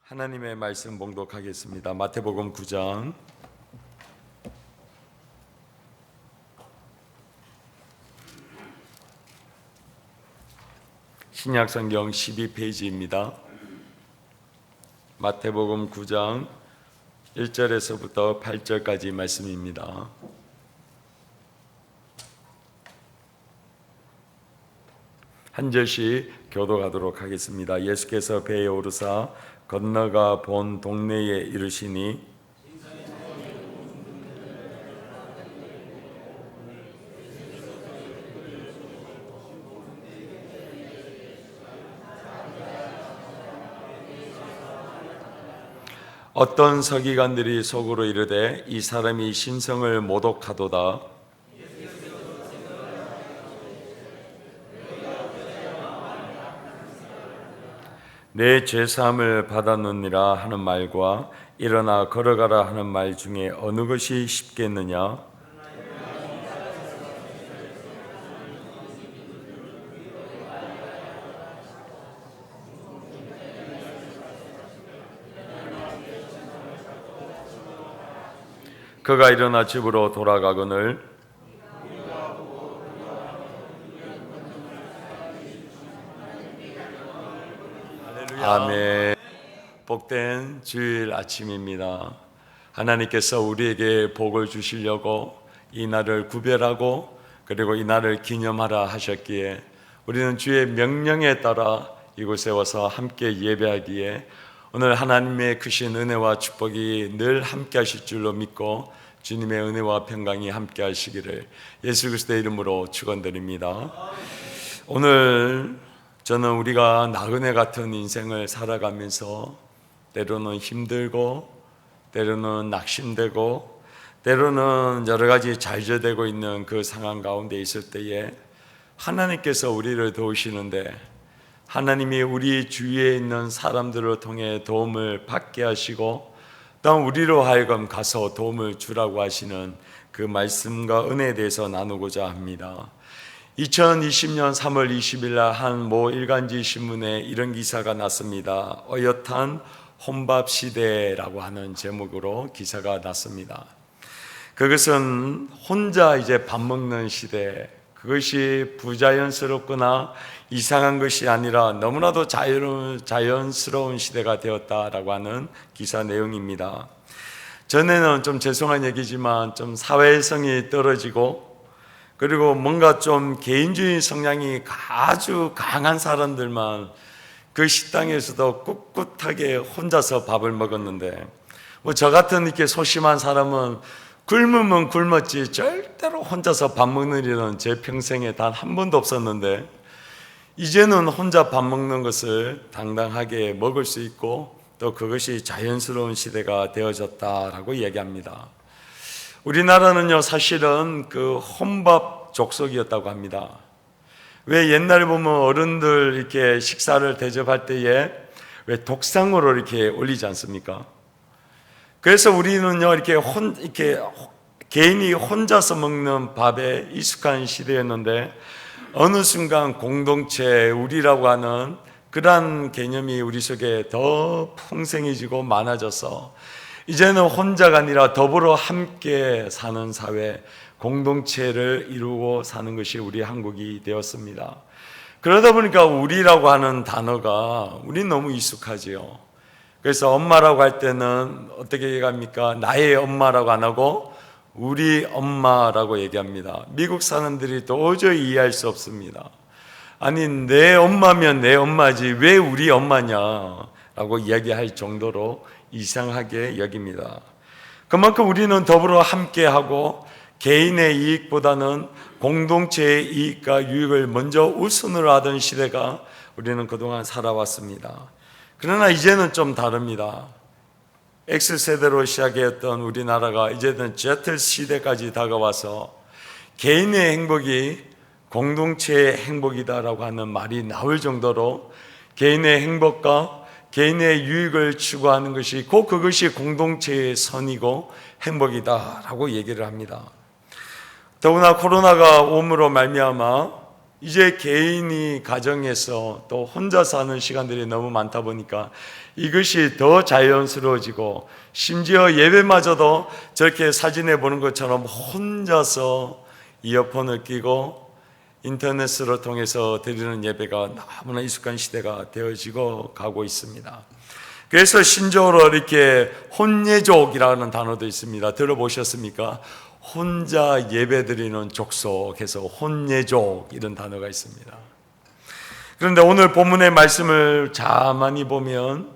하나님의 말씀 봉독하겠습니다. 마태복음 9장 신약성경 12페이지입니다. 마태복음 9장 1절에서부터 8절까지 말씀입니다. 한 절씩 교독하도록 하겠습니다. 예수께서 배에 오르사 건너가 본 동네에 이르시니 어떤 서기관들이 속으로 이르되 이 사람이 신성을 모독하도다. 내 죄사함을 받았느니라 하는 말과 일어나 걸어가라 하는 말 중에 어느 것이 쉽겠느냐? 그가 일어나 집으로 돌아가거늘 아멘. 복된 주일 아침입니다. 하나님께서 우리에게 복을 주시려고 이 날을 구별하고 그리고 이 날을 기념하라 하셨기에 우리는 주의 명령에 따라 이곳에 와서 함께 예배하기에 오늘 하나님의 크신 은혜와 축복이 늘 함께 하실 줄로 믿고 주님의 은혜와 평강이 함께 하시기를 예수 그리스도의 이름으로 축원드립니다. 오늘 저는 우리가 나그네 같은 인생을 살아가면서 때로는 힘들고 때로는 낙심되고 때로는 여러 가지 좌절되고 있는 그 상황 가운데 있을 때에 하나님께서 우리를 도우시는데 하나님이 우리 주위에 있는 사람들을 통해 도움을 받게 하시고 또 우리로 하여금 가서 도움을 주라고 하시는 그 말씀과 은혜에 대해서 나누고자 합니다. 2020년 3월 20일 날 한 모 일간지 신문에 이런 기사가 났습니다. 어엿한 혼밥 시대라고 하는 제목으로 기사가 났습니다. 그것은 혼자 이제 밥 먹는 시대, 그것이 부자연스럽거나 이상한 것이 아니라 너무나도 자연스러운 시대가 되었다라고 하는 기사 내용입니다. 전에는 좀 죄송한 얘기지만 좀 사회성이 떨어지고 그리고 뭔가 좀 개인주의 성향이 아주 강한 사람들만 그 식당에서도 꿋꿋하게 혼자서 밥을 먹었는데 뭐 저 같은 이렇게 소심한 사람은 굶으면 굶었지 절대로 혼자서 밥 먹는 일은 제 평생에 단 한 번도 없었는데 이제는 혼자 밥 먹는 것을 당당하게 먹을 수 있고 또 그것이 자연스러운 시대가 되어졌다라고 얘기합니다. 우리나라는요 사실은 그 혼밥 족속이었다고 합니다. 왜 옛날에 보면 어른들 이렇게 식사를 대접할 때에 왜 독상으로 이렇게 올리지 않습니까? 그래서 우리는요 이렇게 개인이 혼자서 먹는 밥에 익숙한 시대였는데 어느 순간 공동체 우리라고 하는 그러한 개념이 우리 속에 더 풍성해지고 많아져서 이제는 혼자가 아니라 더불어 함께 사는 사회, 공동체를 이루고 사는 것이 우리 한국이 되었습니다. 그러다 보니까 우리라고 하는 단어가 우리 너무 익숙하지요. 그래서 엄마라고 할 때는 어떻게 얘기합니까? 나의 엄마라고 안 하고 우리 엄마라고 얘기합니다. 미국 사람들이 도저히 이해할 수 없습니다. 아니 내 엄마면 내 엄마지 왜 우리 엄마냐라고 이야기할 정도로 이상하게 여깁니다. 그만큼 우리는 더불어 함께하고 개인의 이익보다는 공동체의 이익과 유익을 먼저 우선으로 하던 시대가 우리는 그동안 살아왔습니다. 그러나 이제는 좀 다릅니다. X세대로 시작했던 우리나라가 이제는 Z시대까지 다가와서 개인의 행복이 공동체의 행복이다라고 하는 말이 나올 정도로 개인의 행복과 개인의 유익을 추구하는 것이 곧 그것이 공동체의 선이고 행복이다라고 얘기를 합니다. 더구나 코로나가 옴으로 말미암아 이제 개인이 가정에서 또 혼자 사는 시간들이 너무 많다 보니까 이것이 더 자연스러워지고, 심지어 예배마저도 저렇게 사진에 보는 것처럼 혼자서 이어폰을 끼고 인터넷으로 통해서 드리는 예배가 너무나 익숙한 시대가 되어지고 가고 있습니다. 그래서 신조어로 이렇게 혼예족이라는 단어도 있습니다. 들어보셨습니까? 혼자 예배드리는 족속에서 혼예족, 이런 단어가 있습니다. 그런데 오늘 본문의 말씀을 자만히 보면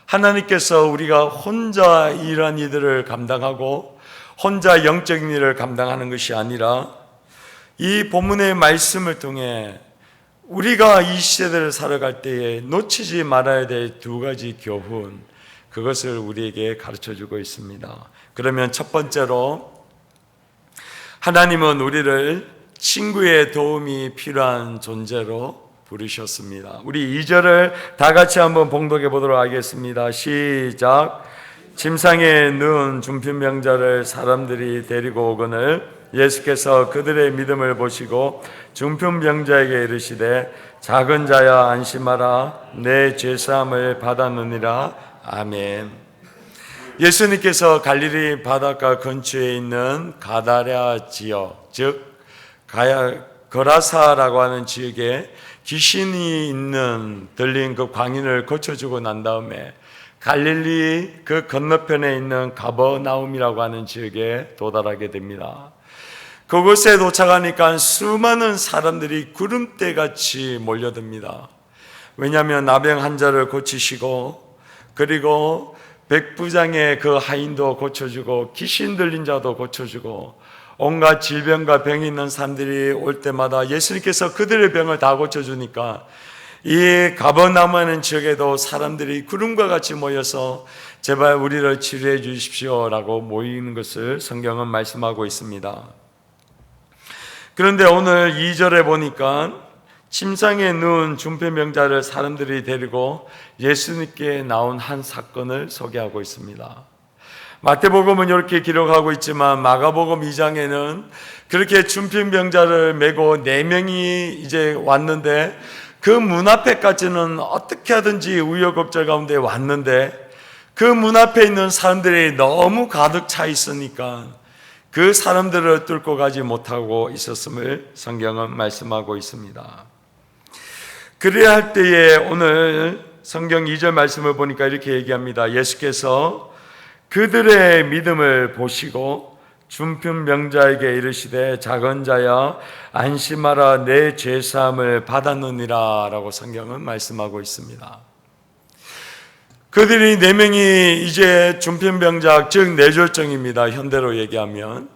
하나님께서 우리가 혼자 이러한 일들을 감당하고 혼자 영적인 일을 감당하는 것이 아니라, 이 본문의 말씀을 통해 우리가 이 시대를 살아갈 때에 놓치지 말아야 될 두 가지 교훈, 그것을 우리에게 가르쳐주고 있습니다. 그러면 첫 번째로, 하나님은 우리를 친구의 도움이 필요한 존재로 부르셨습니다. 우리 2절을 다 같이 한번 봉독해 보도록 하겠습니다. 시작. 침상에 누운 중풍병자를 사람들이 데리고 오거늘 예수께서 그들의 믿음을 보시고 중풍병자에게 이르시되 작은 자야 안심하라, 내 죄사함을 받았느니라. 아멘. 예수님께서 갈릴리 바닷가 근처에 있는 가다랴 지역, 즉 거라사라고 하는 지역에 귀신이 있는 들린 그 광인을 고쳐주고 난 다음에 갈릴리 그 건너편에 있는 가버나움이라고 하는 지역에 도달하게 됩니다. 그곳에 도착하니까 수많은 사람들이 구름대같이 몰려듭니다. 왜냐하면 나병 환자를 고치시고, 그리고 백부장의 그 하인도 고쳐주고, 귀신 들린 자도 고쳐주고, 온갖 질병과 병이 있는 사람들이 올 때마다 예수님께서 그들의 병을 다 고쳐주니까 이 가버나움하는 지역에도 사람들이 구름과 같이 모여서 제발 우리를 치료해 주십시오라고 모이는 것을 성경은 말씀하고 있습니다. 그런데 오늘 2절에 보니까 침상에 누운 중풍병자를 사람들이 데리고 예수님께 나온 한 사건을 소개하고 있습니다. 마태복음은 이렇게 기록하고 있지만 마가복음 2장에는 그렇게 중풍병자를 메고 4명이 이제 왔는데, 그 문 앞에까지는 어떻게 하든지 우여곡절 가운데 왔는데 그 문 앞에 있는 사람들이 너무 가득 차 있으니까 그 사람들을 뚫고 가지 못하고 있었음을 성경은 말씀하고 있습니다. 그래야 할 때에 오늘 성경 2절 말씀을 보니까 이렇게 얘기합니다. 예수께서 그들의 믿음을 보시고 중풍병자에게 이르시되 작은 자야 안심하라, 내 죄사함을 받았느니라 라고 성경은 말씀하고 있습니다. 그들이 4명이 이제 중풍병자, 즉 뇌졸중입니다. 현대로 얘기하면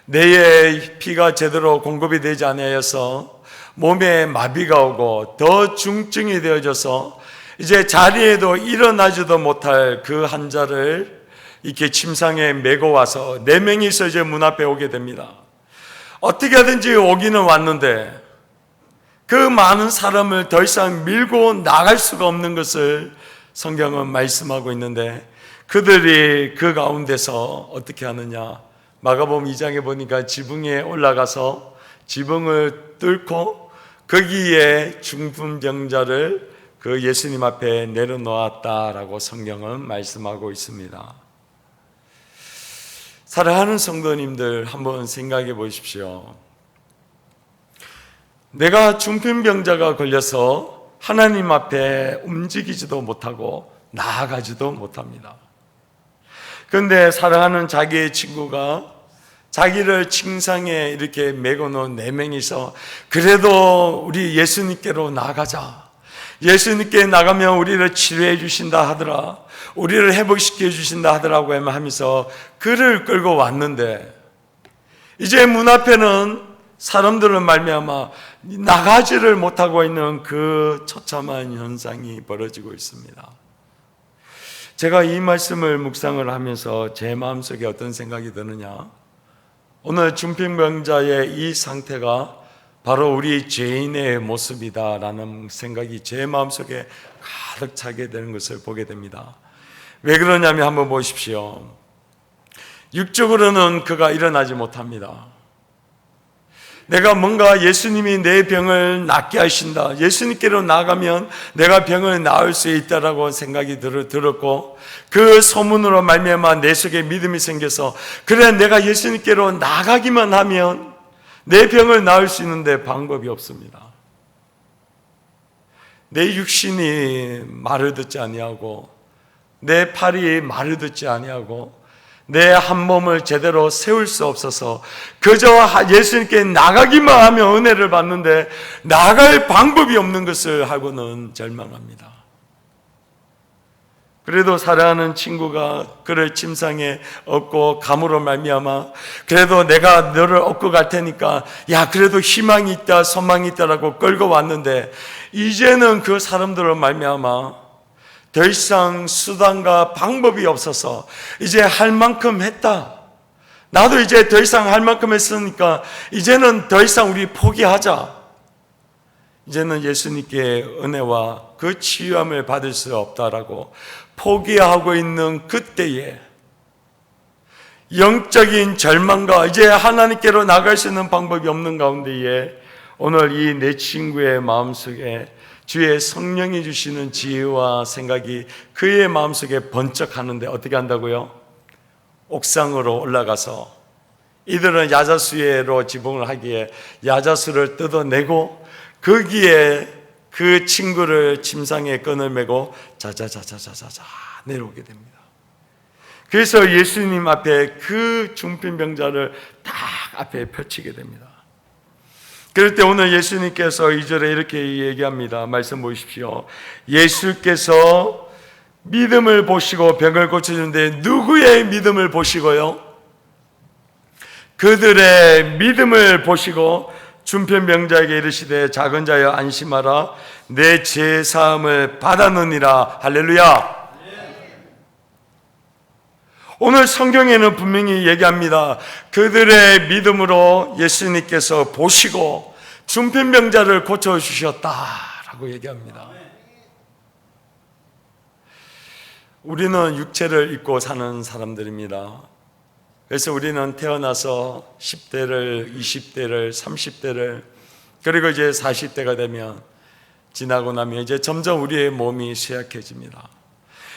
뇌에 피가 제대로 공급이 되지 않아서 몸에 마비가 오고 더 중증이 되어져서 이제 자리에도 일어나지도 못할 그 환자를 이렇게 침상에 메고 와서 4명이서 이제 문 앞에 오게 됩니다. 어떻게 하든지 오기는 왔는데 그 많은 사람을 더 이상 밀고 나갈 수가 없는 것을 성경은 말씀하고 있는데, 그들이 그 가운데서 어떻게 하느냐, 마가복음 2장에 보니까 지붕에 올라가서 지붕을 뚫고 거기에 중풍병자를 그 예수님 앞에 내려놓았다라고 성경은 말씀하고 있습니다. 사랑하는 성도님들, 한번 생각해 보십시오. 내가 중풍병자가 걸려서 하나님 앞에 움직이지도 못하고 나아가지도 못합니다. 그런데 사랑하는 자기의 친구가 자기를 침상에 이렇게 메고 놓은 4명이서 그래도 우리 예수님께로 나가자, 예수님께 나가면 우리를 치료해 주신다 하더라, 우리를 회복시켜 주신다 하더라고 하면서 그를 끌고 왔는데, 이제 문 앞에는 사람들은 말미암아 나가지를 못하고 있는 그 처참한 현상이 벌어지고 있습니다. 제가 이 말씀을 묵상을 하면서 제 마음속에 어떤 생각이 드느냐, 오늘 중풍병자의 이 상태가 바로 우리 죄인의 모습이다라는 생각이 제 마음속에 가득 차게 되는 것을 보게 됩니다. 왜 그러냐면 한번 보십시오. 육적으로는 그가 일어나지 못합니다. 내가 뭔가 예수님이 내 병을 낫게 하신다, 예수님께로 나가면 내가 병을 나을 수 있다라고 생각이 들었고, 그 소문으로 말미암아 내 속에 믿음이 생겨서, 그래 내가 예수님께로 나가기만 하면 내 병을 나을 수 있는데 방법이 없습니다. 내 육신이 말을 듣지 아니하고, 내 팔이 말을 듣지 아니하고, 내 한 몸을 제대로 세울 수 없어서 그저 예수님께 나가기만 하면 은혜를 받는데 나갈 방법이 없는 것을 하고는 절망합니다. 그래도 사랑하는 친구가 그를 침상에 업고 감으로 말미암아, 그래도 내가 너를 업고 갈 테니까 야 그래도 희망이 있다, 소망이 있다라고 끌고 왔는데, 이제는 그 사람들을 말미암아 더 이상 수단과 방법이 없어서 이제 할 만큼 했다, 나도 이제 더 이상 할 만큼 했으니까 이제는 더 이상 우리 포기하자, 이제는 예수님께 은혜와 그 치유함을 받을 수 없다라고 포기하고 있는 그때에 영적인 절망과 이제 하나님께로 나갈 수 있는 방법이 없는 가운데에 오늘 이 내 친구의 마음속에 주의 성령이 주시는 지혜와 생각이 그의 마음속에 번쩍하는데 어떻게 한다고요? 옥상으로 올라가서, 이들은 야자수에로 지붕을 하기에 야자수를 뜯어내고 거기에 그 친구를 침상에 끈을 메고 자자자자자자자 내려오게 됩니다. 그래서 예수님 앞에 그 중풍병자를 딱 앞에 펼치게 됩니다. 그럴 때 오늘 예수님께서 2절에 이렇게 얘기합니다. 말씀 보십시오. 예수께서 믿음을 보시고 병을 고쳐주는데 누구의 믿음을 보시고요? 그들의 믿음을 보시고 중풍병자에게 이르시되 작은 자여 안심하라, 내 죄 사함을 받았느니라. 할렐루야. 오늘 성경에는 분명히 얘기합니다. 그들의 믿음으로 예수님께서 보시고 중풍병자를 고쳐주셨다라고 얘기합니다. 우리는 육체를 입고 사는 사람들입니다. 그래서 우리는 태어나서 10대를, 20대를, 30대를, 그리고 이제 40대가 되면, 지나고 나면 이제 점점 우리의 몸이 쇠약해집니다.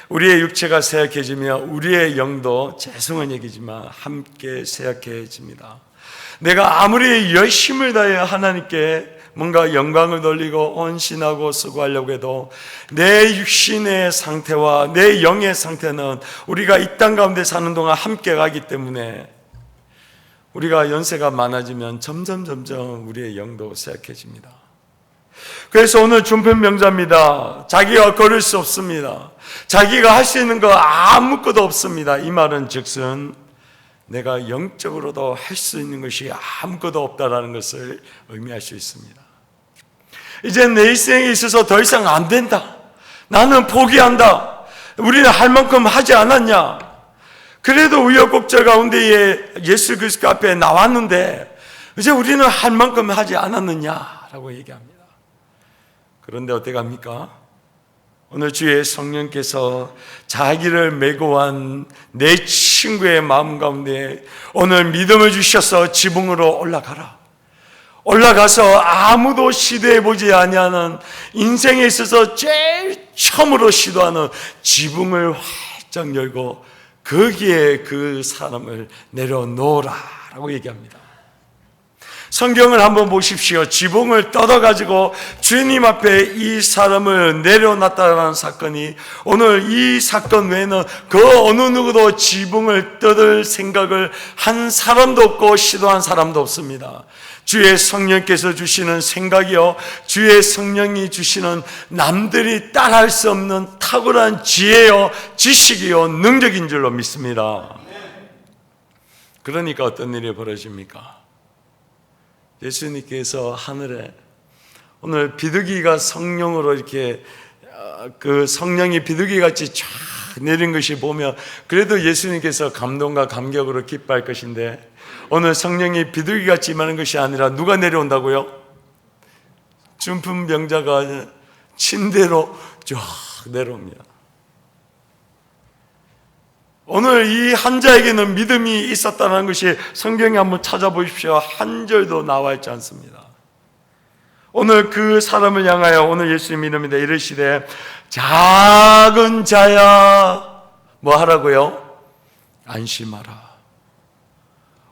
우리의 육체가 쇠약해지며 우리의 영도, 죄송한 얘기지만 함께 쇠약해집니다. 내가 아무리 열심을 다해 하나님께 뭔가 영광을 돌리고 헌신하고 수고하려고 해도 내 육신의 상태와 내 영의 상태는 우리가 이 땅 가운데 사는 동안 함께 가기 때문에 우리가 연세가 많아지면 점점 우리의 영도 쇠약해집니다. 그래서 오늘 중풍병자입니다. 자기가 걸을 수 없습니다. 자기가 할 수 있는 거 아무것도 없습니다. 이 말은 즉슨 내가 영적으로도 할 수 있는 것이 아무것도 없다라는 것을 의미할 수 있습니다. 이제 내 인생에 있어서 더 이상 안 된다, 나는 포기한다, 우리는 할 만큼 하지 않았냐, 그래도 우여곡절 가운데에 예수 그리스도 앞에 나왔는데 이제 우리는 할 만큼 하지 않았느냐라고 얘기합니다. 그런데 어떻게 합니까? 오늘 주의 성령께서 자기를 메고 간 내 친구의 마음 가운데 오늘 믿음을 주셔서 지붕으로 올라가라, 올라가서 아무도 시도해보지 아니하는, 인생에 있어서 제일 처음으로 시도하는 지붕을 활짝 열고 거기에 그 사람을 내려놓으라 라고 얘기합니다. 성경을 한번 보십시오. 지붕을 뜯어가지고 주님 앞에 이 사람을 내려놨다는 사건이, 오늘 이 사건 외에는 그 어느 누구도 지붕을 뜯을 생각을 한 사람도 없고 시도한 사람도 없습니다. 주의 성령께서 주시는 생각이요, 주의 성령이 주시는 남들이 따라할 수 없는 탁월한 지혜요, 지식이요, 능력인 줄로 믿습니다. 그러니까 어떤 일이 벌어집니까? 예수님께서 하늘에 오늘 비둘기가 성령으로 이렇게 그 성령이 비둘기같이 쫙 내린 것이 보면 그래도 예수님께서 감동과 감격으로 기뻐할 것인데, 오늘 성령이 비둘기같이 임하는 것이 아니라 누가 내려온다고요? 중풍병자가 침대로 쫙 내려옵니다. 오늘 이 환자에게는 믿음이 있었다는 것이 성경에 한번 찾아보십시오. 한 절도 나와 있지 않습니다. 오늘 그 사람을 향하여 오늘 예수님 이름이다 이르시되 작은 자야 뭐 하라고요? 안심하라.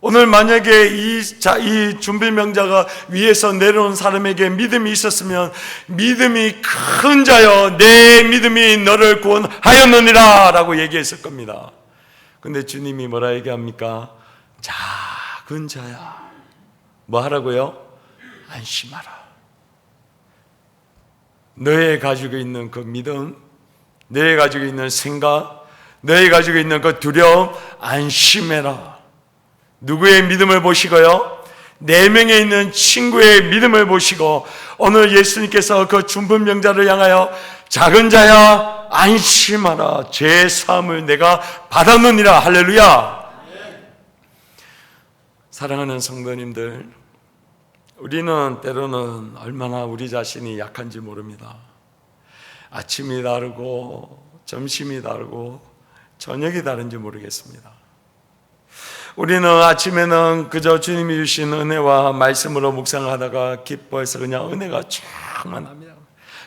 오늘 만약에 이 준비명자가 위에서 내려온 사람에게 믿음이 있었으면 믿음이 큰 자여 내 믿음이 너를 구원하였느니라 라고 얘기했을 겁니다. 근데 주님이 뭐라 얘기합니까? 작은 자야 뭐 하라고요? 안심하라. 너의 가지고 있는 그 믿음, 너의 가지고 있는 생각, 너의 가지고 있는 그 두려움 안심해라. 누구의 믿음을 보시고요? 4명에 있는 친구의 믿음을 보시고 오늘 예수님께서 그 중풍병자를 향하여 작은 자야 안심하라. 죄 사함을 내가 받았느니라. 할렐루야. 사랑하는 성도님들, 우리는 때로는 얼마나 우리 자신이 약한지 모릅니다. 아침이 다르고 점심이 다르고 저녁이 다른지 모르겠습니다. 우리는 아침에는 그저 주님이 주신 은혜와 말씀으로 묵상하다가 기뻐해서 그냥 은혜가 충만합니다.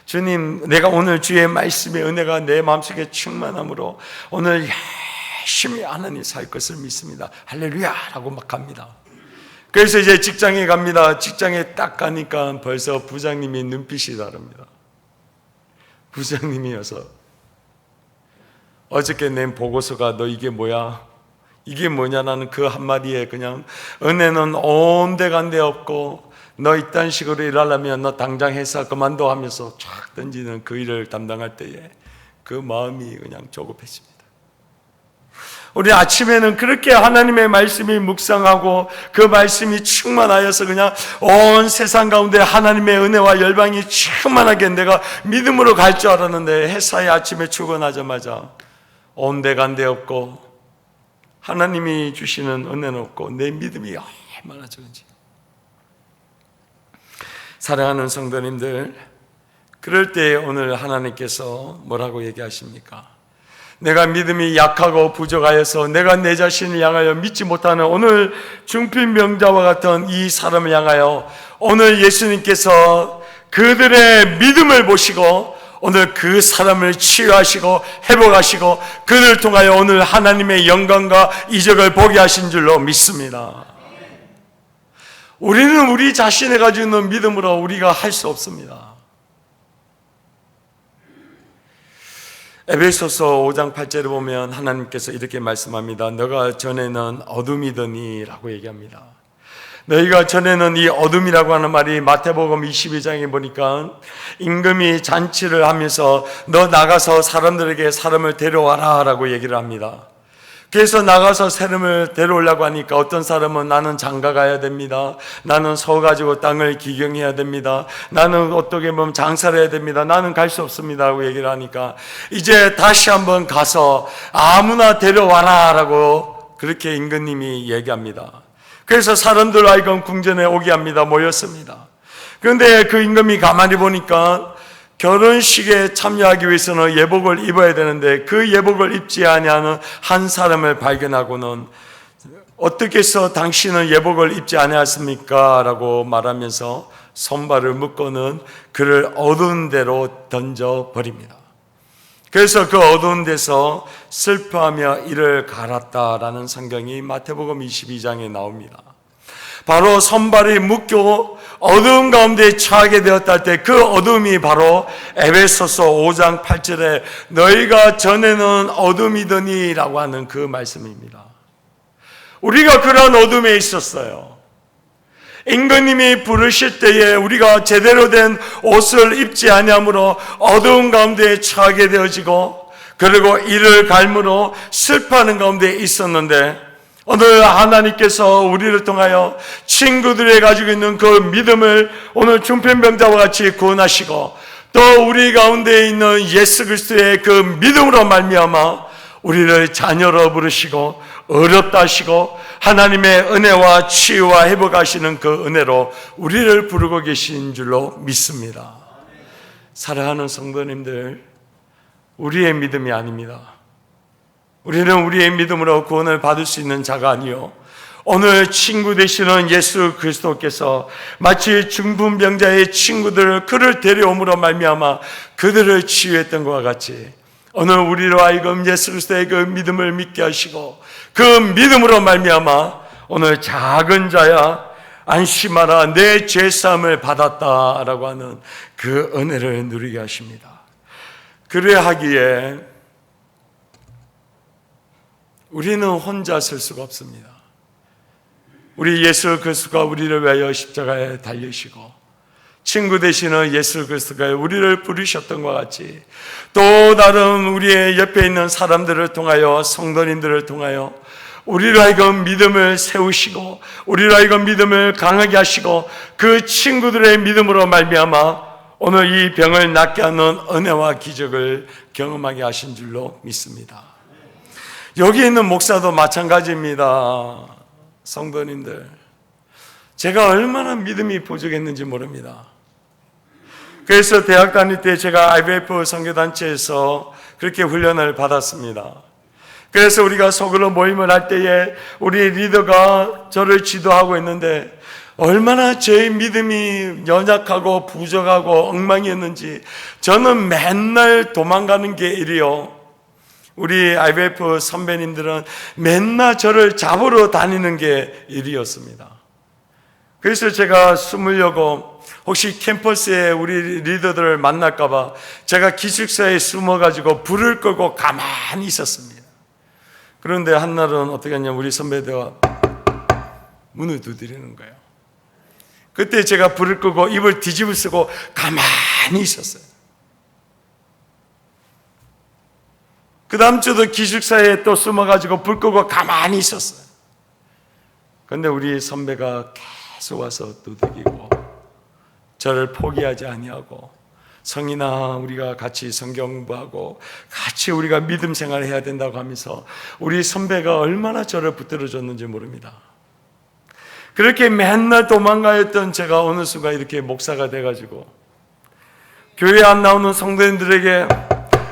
주님, 내가 오늘 주의 말씀의 은혜가 내 마음속에 충만함으로 오늘 열심히 하나님 살 것을 믿습니다. 할렐루야 라고 막 합니다. 그래서 이제 직장에 갑니다. 직장에 딱 가니까 벌써 부장님이 눈빛이 다릅니다. 부장님이어서 어저께 낸 보고서가 너 이게 뭐야? 이게 뭐냐라는 그 한마디에 그냥 은혜는 온데간데 없고 너 이딴 식으로 일하려면 너 당장 회사 그만둬 하면서 쫙 던지는 그 일을 담당할 때에 그 마음이 그냥 조급해집니다. 우리 아침에는 그렇게 하나님의 말씀이 묵상하고 그 말씀이 충만하여서 그냥 온 세상 가운데 하나님의 은혜와 열방이 충만하게 내가 믿음으로 갈 줄 알았는데 회사에 아침에 출근하자마자 온데간데 없고 하나님이 주시는 은혜는 없고 내 믿음이 얼마나 적은지. 사랑하는 성도님들, 그럴 때 오늘 하나님께서 뭐라고 얘기하십니까? 내가 믿음이 약하고 부족하여서 내가 내 자신을 향하여 믿지 못하는 오늘 중풍병자와 같은 이 사람을 향하여 오늘 예수님께서 그들의 믿음을 보시고 오늘 그 사람을 치유하시고 회복하시고 그를 통하여 오늘 하나님의 영광과 이적을 보게 하신 줄로 믿습니다. 우리는 우리 자신이 가지고 있는 믿음으로 우리가 할 수 없습니다. 에베소서 5장 8절에 보면 하나님께서 이렇게 말씀합니다. 너가 전에는 어둠이더니 라고 얘기합니다. 너희가 전에는 이 어둠이라고 하는 말이 마태복음 22장에 보니까 임금이 잔치를 하면서 너 나가서 사람들에게 사람을 데려와라 라고 얘기를 합니다. 그래서 나가서 사람을 데려오려고 하니까 어떤 사람은 나는 장가 가야 됩니다. 나는 서 가지고 땅을 기경해야 됩니다. 나는 어떻게 보면 장사를 해야 됩니다. 나는 갈 수 없습니다 라고 얘기를 하니까 이제 다시 한번 가서 아무나 데려와라 라고 그렇게 임금님이 얘기합니다. 그래서 사람들 하여금 궁전에 오게 합니다. 모였습니다. 그런데 그 임금이 가만히 보니까 결혼식에 참여하기 위해서는 예복을 입어야 되는데 그 예복을 입지 아니하는 한 사람을 발견하고는 어떻게 해서 당신은 예복을 입지 아니하십니까? 라고 말하면서 손발을 묶고는 그를 어두운 데로 던져버립니다. 그래서 그 어두운 데서 슬퍼하며 이를 갈았다라는 성경이 마태복음 22장에 나옵니다. 바로 손발이 묶여 어두운 가운데 처하게 되었다 할 때 그 어둠이 바로 에베소서 5장 8절에 너희가 전에는 어둠이더니 라고 하는 그 말씀입니다. 우리가 그런 어둠에 있었어요. 임금님이 부르실 때에 우리가 제대로 된 옷을 입지 아니하므로 어두운 가운데 처하게 되어지고 그리고 이를 갈므로 슬퍼하는 가운데 있었는데 오늘 하나님께서 우리를 통하여 친구들이 가지고 있는 그 믿음을 오늘 중풍병자와 같이 구원하시고 또 우리 가운데 있는 예수 그리스도의 그 믿음으로 말미암아 우리를 자녀로 부르시고 어렵다 하시고 하나님의 은혜와 치유와 회복하시는 그 은혜로 우리를 부르고 계신 줄로 믿습니다. 사랑하는 성도님들, 우리의 믿음이 아닙니다. 우리는 우리의 믿음으로 구원을 받을 수 있는 자가 아니요 오늘 친구 되시는 예수 그리스도께서 마치 중풍병자의 친구들을 그를 데려옴으로 말미암아 그들을 치유했던 것과 같이 오늘 우리로 하여금 예수 그리스도의 그 믿음을 믿게 하시고 그 믿음으로 말미암아 오늘 작은 자야 안심하라 내 죄사함을 받았다라고 하는 그 은혜를 누리게 하십니다. 그래야 하기에 우리는 혼자 설 수가 없습니다. 우리 예수 그리스도가 우리를 위하여 십자가에 달리시고 친구 되시는 예수 그리스도가 우리를 부르셨던 것 같이 또 다른 우리의 옆에 있는 사람들을 통하여 성도님들을 통하여 우리로 하여금 믿음을 세우시고 우리로 하여금 믿음을 강하게 하시고 그 친구들의 믿음으로 말미암아 오늘 이 병을 낫게 하는 은혜와 기적을 경험하게 하신 줄로 믿습니다. 여기 있는 목사도 마찬가지입니다. 성도님들, 제가 얼마나 믿음이 부족했는지 모릅니다. 그래서 대학 다닐 때 제가 IBF 선교단체에서 그렇게 훈련을 받았습니다. 그래서 우리가 소그룹 모임을 할 때에 우리 리더가 저를 지도하고 있는데 얼마나 제 믿음이 연약하고 부족하고 엉망이었는지 저는 맨날 도망가는 게 일이요. 우리 IBF 선배님들은 맨날 저를 잡으러 다니는 게 일이었습니다. 그래서 제가 숨으려고 혹시 캠퍼스에 우리 리더들을 만날까봐 제가 기숙사에 숨어가지고 불을 끄고 가만히 있었습니다. 그런데 한날은 어떻게 했냐면 우리 선배들과 문을 두드리는 거예요. 그때 제가 불을 끄고 입을 뒤집어 쓰고 가만히 있었어요. 그 다음 주도 기숙사에 또 숨어가지고 불 끄고 가만히 있었어요. 그런데 우리 선배가 계속 와서 두들기고 저를 포기하지 아니하고 성인아 우리가 같이 성경 공부하고 같이 우리가 믿음 생활을 해야 된다고 하면서 우리 선배가 얼마나 저를 붙들어줬는지 모릅니다. 그렇게 맨날 도망가였던 제가 어느 순간 이렇게 목사가 돼가지고 교회 안 나오는 성도님들에게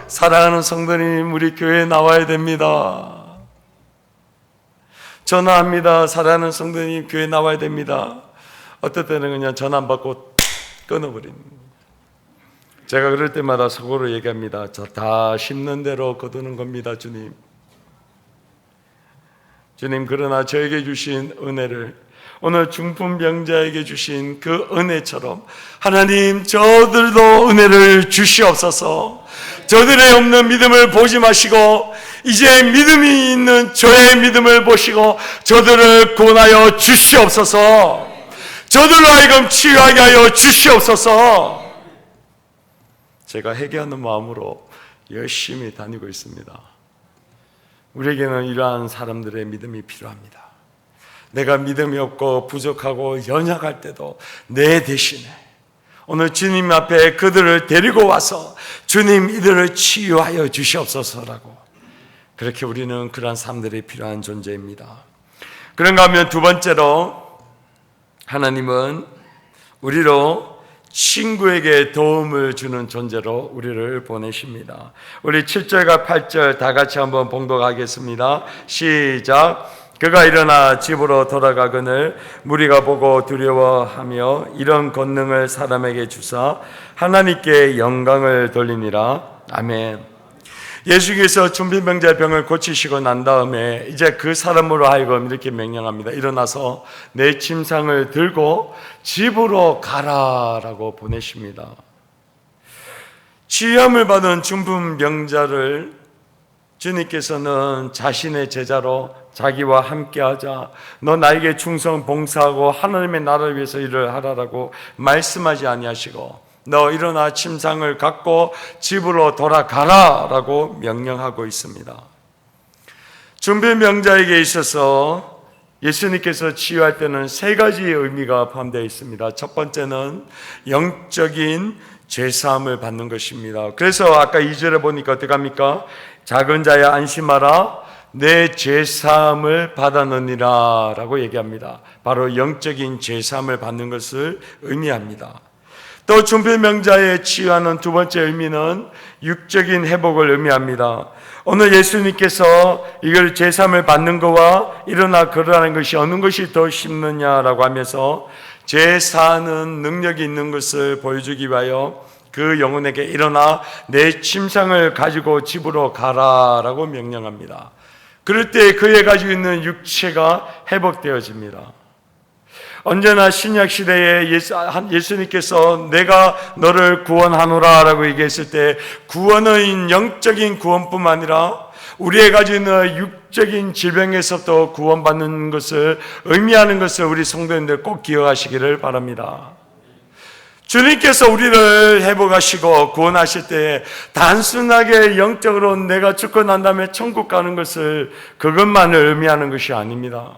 사랑하는 성도님 우리 교회에 나와야 됩니다. 전화합니다. 사랑하는 성도님 교회에 나와야 됩니다. 어떨 때는 그냥 전화 안 받고 끊어버립니다. 제가 그럴 때마다 속으로 얘기합니다. 저 다 심는 대로 거두는 겁니다. 주님 그러나 저에게 주신 은혜를 오늘 중풍병자에게 주신 그 은혜처럼 하나님 저들도 은혜를 주시옵소서. 저들의 없는 믿음을 보지 마시고 이제 믿음이 있는 저의 믿음을 보시고 저들을 구원하여 주시옵소서. 저들로 하여금 치유하게 하여 주시옵소서. 제가 회개하는 마음으로 열심히 다니고 있습니다. 우리에게는 이러한 사람들의 믿음이 필요합니다. 내가 믿음이 없고 부족하고 연약할 때도 내 대신에 오늘 주님 앞에 그들을 데리고 와서 주님 이들을 치유하여 주시옵소서라고 그렇게 우리는 그러한 사람들이 필요한 존재입니다. 그런가 하면 두 번째로 하나님은 우리로 친구에게 도움을 주는 존재로 우리를 보내십니다. 우리 7절과 8절 다 같이 한번 봉독하겠습니다. 시작. 그가 일어나 집으로 돌아가거늘 무리가 보고 두려워하며 이런 권능을 사람에게 주사 하나님께 영광을 돌리니라. 아멘. 예수께서 중풍병자의 병을 고치시고 난 다음에 이제 그 사람으로 하여금 이렇게 명령합니다. 일어나서 내 침상을 들고 집으로 가라라고 보내십니다. 치유함을 받은 중풍병자를 주님께서는 자신의 제자로 자기와 함께하자 너 나에게 충성 봉사하고 하나님의 나라를 위해서 일을 하라라고 말씀하지 아니하시고 너 일어나 침상을 갖고 집으로 돌아가라라고 명령하고 있습니다. 중풍병자에게 있어서 예수님께서 치유할 때는 세 가지의 의미가 포함되어 있습니다. 첫 번째는 영적인 죄사함을 받는 것입니다. 그래서 아까 2절에 보니까 어떻게 합니까? 작은 자야 안심하라 내 죄사함을 받았느니라 라고 얘기합니다. 바로 영적인 죄사함을 받는 것을 의미합니다. 또 중풍병자의 치유하는 두 번째 의미는 육적인 회복을 의미합니다. 오늘 예수님께서 이걸 제3을 받는 것과 일어나 걸으라는 것이 어느 것이 더 쉽느냐라고 하면서 제4는 능력이 있는 것을 보여주기 위하여 그 영혼에게 일어나 내 침상을 가지고 집으로 가라라고 명령합니다. 그럴 때 그의 가지고 있는 육체가 회복되어집니다. 언제나 신약시대에 예수님께서 내가 너를 구원하노라 라고 얘기했을 때 구원은 영적인 구원뿐만 아니라 우리의 가지고 있는 육적인 질병에서부터 구원받는 것을 의미하는 것을 우리 성도님들 꼭 기억하시기를 바랍니다. 주님께서 우리를 회복하시고 구원하실 때 단순하게 영적으로 내가 죽고 난 다음에 천국 가는 것을 그것만을 의미하는 것이 아닙니다.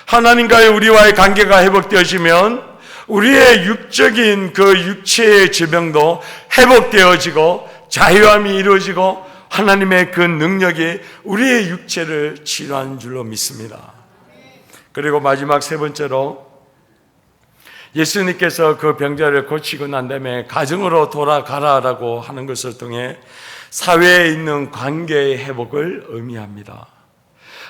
하나님과의 우리와의 관계가 회복되어지면 우리의 육적인 그 육체의 질병도 회복되어지고 자유함이 이루어지고 하나님의 그 능력이 우리의 육체를 치료하는 줄로 믿습니다. 그리고 마지막 세 번째로 예수님께서 그 병자를 고치고 난 다음에 가정으로 돌아가라라고 하는 것을 통해 사회에 있는 관계의 회복을 의미합니다.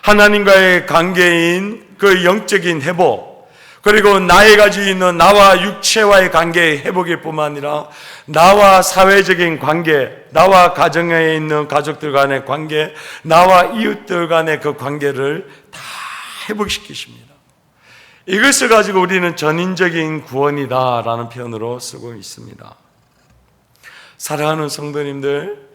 하나님과의 관계인 그 영적인 회복, 그리고 나의 가지고 있는 나와 육체와의 관계의 회복일 뿐만 아니라 나와 사회적인 관계, 나와 가정에 있는 가족들 간의 관계, 나와 이웃들 간의 그 관계를 다 회복시키십니다. 이것을 가지고 우리는 전인적인 구원이다라는 표현으로 쓰고 있습니다. 사랑하는 성도님들,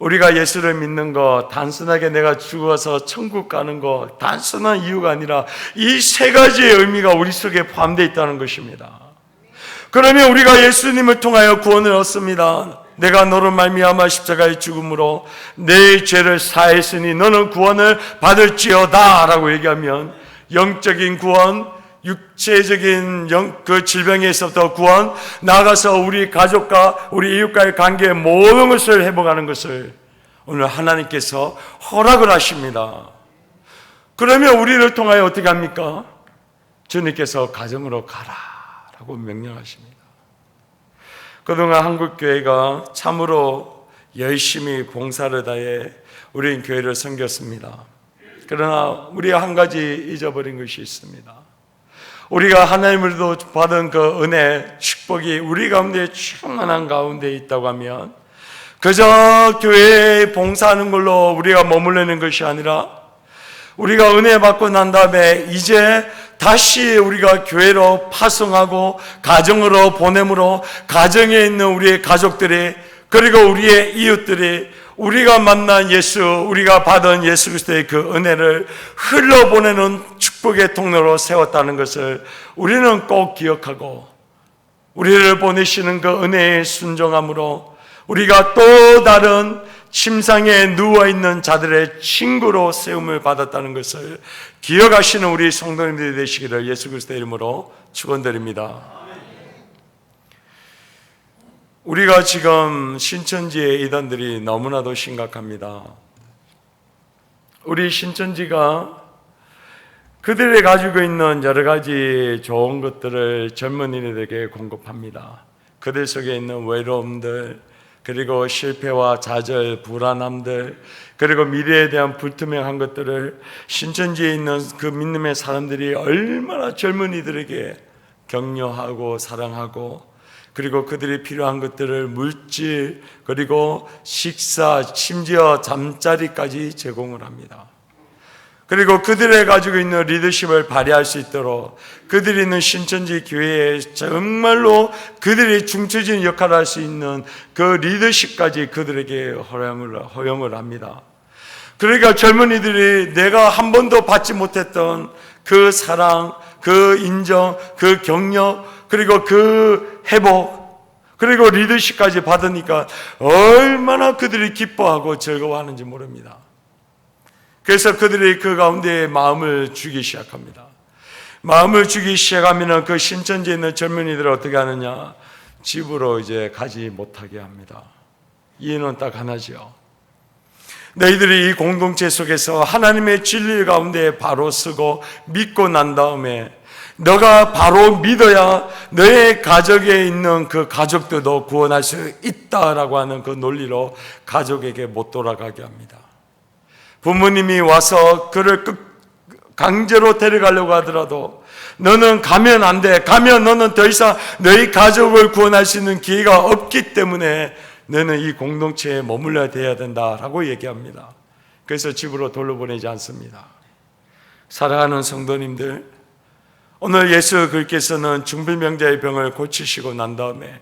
우리가 예수를 믿는 것, 단순하게 내가 죽어서 천국 가는 것, 단순한 이유가 아니라 이 세 가지의 의미가 우리 속에 포함되어 있다는 것입니다. 그러면 우리가 예수님을 통하여 구원을 얻습니다. 내가 너로 말미암아 십자가의 죽음으로 내 죄를 사했으니 너는 구원을 받을지어다 라고 얘기하면 영적인 구원, 육체적인 그 질병에서부터 구원, 나아가서 우리 가족과 우리 이웃과의 관계의 모든 것을 회복하는 것을 오늘 하나님께서 허락을 하십니다. 그러면 우리를 통하여 어떻게 합니까? 주님께서 가정으로 가라라고 명령하십니다. 그동안 한국교회가 참으로 열심히 봉사를 다해 우리 교회를 섬겼습니다. 그러나 우리가 한 가지 잊어버린 것이 있습니다. 우리가 하나님으로도 받은 그 은혜, 축복이 우리 가운데 충만한 가운데 있다고 하면 그저 교회에 봉사하는 걸로 우리가 머무르는 것이 아니라 우리가 은혜 받고 난 다음에 이제 다시 우리가 교회로 파송하고 가정으로 보내므로 가정에 있는 우리의 가족들이 그리고 우리의 이웃들이 우리가 만난 예수, 우리가 받은 예수 그리스도의 그 은혜를 흘러보내는 축복의 통로로 세웠다는 것을 우리는 꼭 기억하고 우리를 보내시는 그 은혜의 순종함으로 우리가 또 다른 침상에 누워있는 자들의 친구로 세움을 받았다는 것을 기억하시는 우리 성도님들이 되시기를 예수 그리스도의 이름으로 축원드립니다. 우리가 지금 신천지의 이단들이 너무나도 심각합니다. 우리 신천지가 그들이 가지고 있는 여러 가지 좋은 것들을 젊은이들에게 공급합니다. 그들 속에 있는 외로움들, 그리고 실패와 좌절, 불안함들, 그리고 미래에 대한 불투명한 것들을 신천지에 있는 그 믿음의 사람들이 얼마나 젊은이들에게 격려하고 사랑하고 그리고 그들이 필요한 것들을 물질, 그리고 식사, 심지어 잠자리까지 제공을 합니다. 그리고 그들이 가지고 있는 리더십을 발휘할 수 있도록 그들이 있는 신천지 교회에 정말로 그들이 중추적인 역할을 할 수 있는 그 리더십까지 그들에게 허용을 합니다. 그러니까 젊은이들이 내가 한 번도 받지 못했던 그 사랑, 그 인정, 그 격려, 그리고 그 회복, 그리고 리더십까지 받으니까 얼마나 그들이 기뻐하고 즐거워하는지 모릅니다. 그래서 그들이 그 가운데 마음을 주기 시작합니다. 마음을 주기 시작하면 그 신천지에 있는 젊은이들을 어떻게 하느냐? 집으로 이제 가지 못하게 합니다. 이유는 딱 하나죠. 너희들이 이 공동체 속에서 하나님의 진리 가운데 바로 서고 믿고 난 다음에 너가 바로 믿어야 너의 가족에 있는 그 가족들도 구원할 수 있다라고 하는 그 논리로 가족에게 못 돌아가게 합니다. 부모님이 와서 그를 강제로 데려가려고 하더라도 너는 가면 안 돼. 가면 너는 더 이상 너희 가족을 구원할 수 있는 기회가 없기 때문에 너는 이 공동체에 머물러야 돼야 된다라고 얘기합니다. 그래서 집으로 돌려보내지 않습니다. 사랑하는 성도님들, 오늘 예수 그리스도께서는 중풍병자의 병을 고치시고 난 다음에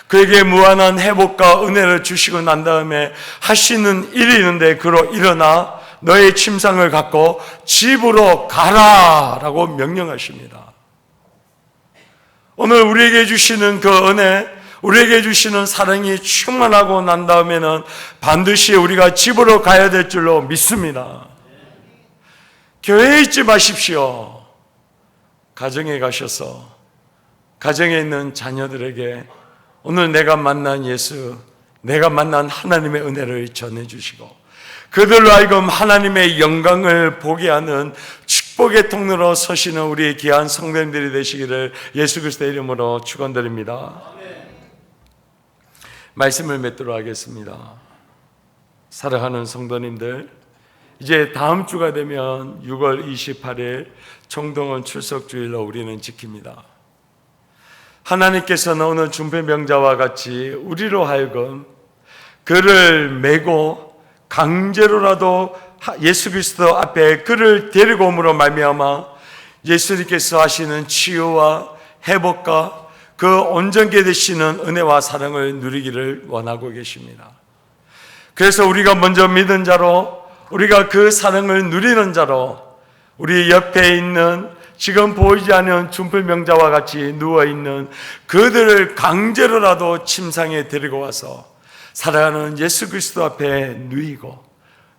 그에게 무한한 회복과 은혜를 주시고 난 다음에 하시는 일이 있는데 그로 일어나 너의 침상을 갖고 집으로 가라라고 명령하십니다. 오늘 우리에게 주시는 그 은혜, 우리에게 주시는 사랑이 충만하고 난 다음에는 반드시 우리가 집으로 가야 될 줄로 믿습니다. 교회에 있지 마십시오. 가정에 가셔서 가정에 있는 자녀들에게 오늘 내가 만난 예수, 내가 만난 하나님의 은혜를 전해주시고 그들로 하여금 하나님의 영광을 보게 하는 축복의 통로로 서시는 우리 귀한 성도님들이 되시기를 예수 그리스도의 이름으로 축원드립니다. 말씀을 맺도록 하겠습니다. 사랑하는 성도님들, 이제 다음 주가 되면 6월 28일 총동원 출석주일로 우리는 지킵니다. 하나님께서는 오늘 중풍병자와 같이 우리로 하여금 그를 메고 강제로라도 예수 그리스도 앞에 그를 데리고 옴으로 말미암아 예수님께서 하시는 치유와 회복과 그 온전케 되시는 은혜와 사랑을 누리기를 원하고 계십니다. 그래서 우리가 먼저 믿은 자로, 우리가 그 사랑을 누리는 자로, 우리 옆에 있는 지금 보이지 않는 중풍병자와 같이 누워있는 그들을 강제로라도 침상에 데리고 와서 사랑하는 예수 그리스도 앞에 누이고,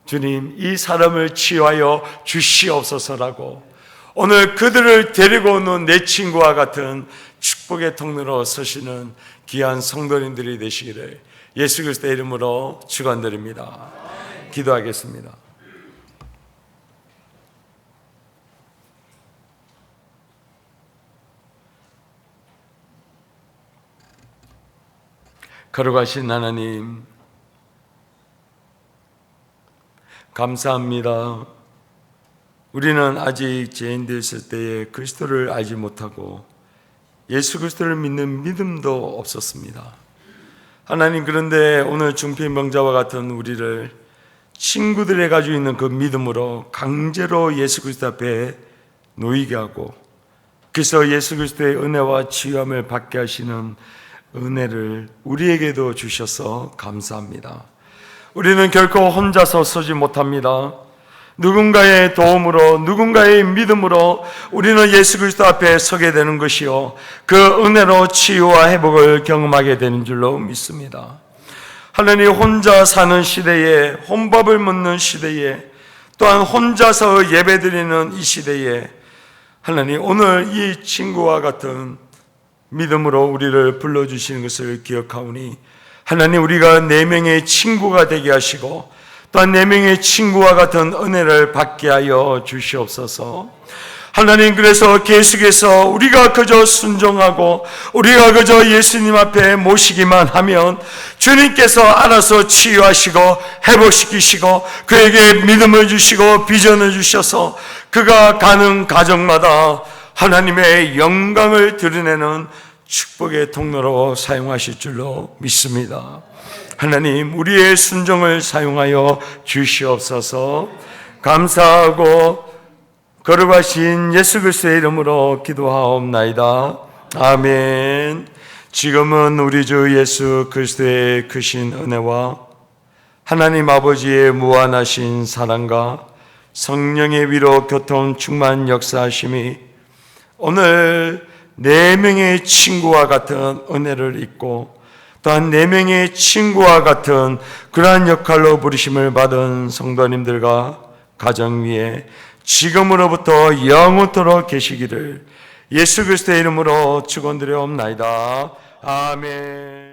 주님 이 사람을 치유하여 주시옵소서라고 오늘 그들을 데리고 오는 내 친구와 같은 축복의 통로로 서시는 귀한 성도님들이 되시기를 예수 그리스도의 이름으로 축원드립니다. 기도하겠습니다. 거룩하신 하나님, 감사합니다. 우리는 아직 죄인되었을 때에 그리스도를 알지 못하고 예수 그리스도를 믿는 믿음도 없었습니다. 하나님, 그런데 오늘 중풍병자와 같은 우리를 친구들이 가지고 있는 그 믿음으로 강제로 예수 그리스도 앞에 놓이게 하고, 그래서 예수 그리스도의 은혜와 치유함을 받게 하시는 은혜를 우리에게도 주셔서 감사합니다. 우리는 결코 혼자서 서지 못합니다. 누군가의 도움으로, 누군가의 믿음으로 우리는 예수 그리스도 앞에 서게 되는 것이요, 그 은혜로 치유와 회복을 경험하게 되는 줄로 믿습니다. 하나님, 혼자 사는 시대에, 혼밥을 먹는 시대에, 또한 혼자서 예배드리는 이 시대에 하나님, 오늘 이 친구와 같은 믿음으로 우리를 불러주시는 것을 기억하오니 하나님, 우리가 4명의 친구가 되게 하시고 또한 4명의 친구와 같은 은혜를 받게 하여 주시옵소서. 하나님, 그래서 계속해서 우리가 그저 순종하고 우리가 그저 예수님 앞에 모시기만 하면 주님께서 알아서 치유하시고 회복시키시고 그에게 믿음을 주시고 비전을 주셔서 그가 가는 가정마다 하나님의 영광을 드러내는 축복의 통로로 사용하실 줄로 믿습니다. 하나님, 우리의 순종을 사용하여 주시옵소서. 감사하고 거룩하신 예수 그리스도의 이름으로 기도하옵나이다. 아멘. 지금은 우리 주 예수 그리스도의 크신 은혜와 하나님 아버지의 무한하신 사랑과 성령의 위로 교통 충만 역사하심이 오늘 4명의 친구와 같은 은혜를 입고 또한 4명의 친구와 같은 그러한 역할로 부르심을 받은 성도님들과 가정 위에 지금으로부터 영원토록 계시기를 예수 그리스도의 이름으로 축원드려옵나이다. 아멘.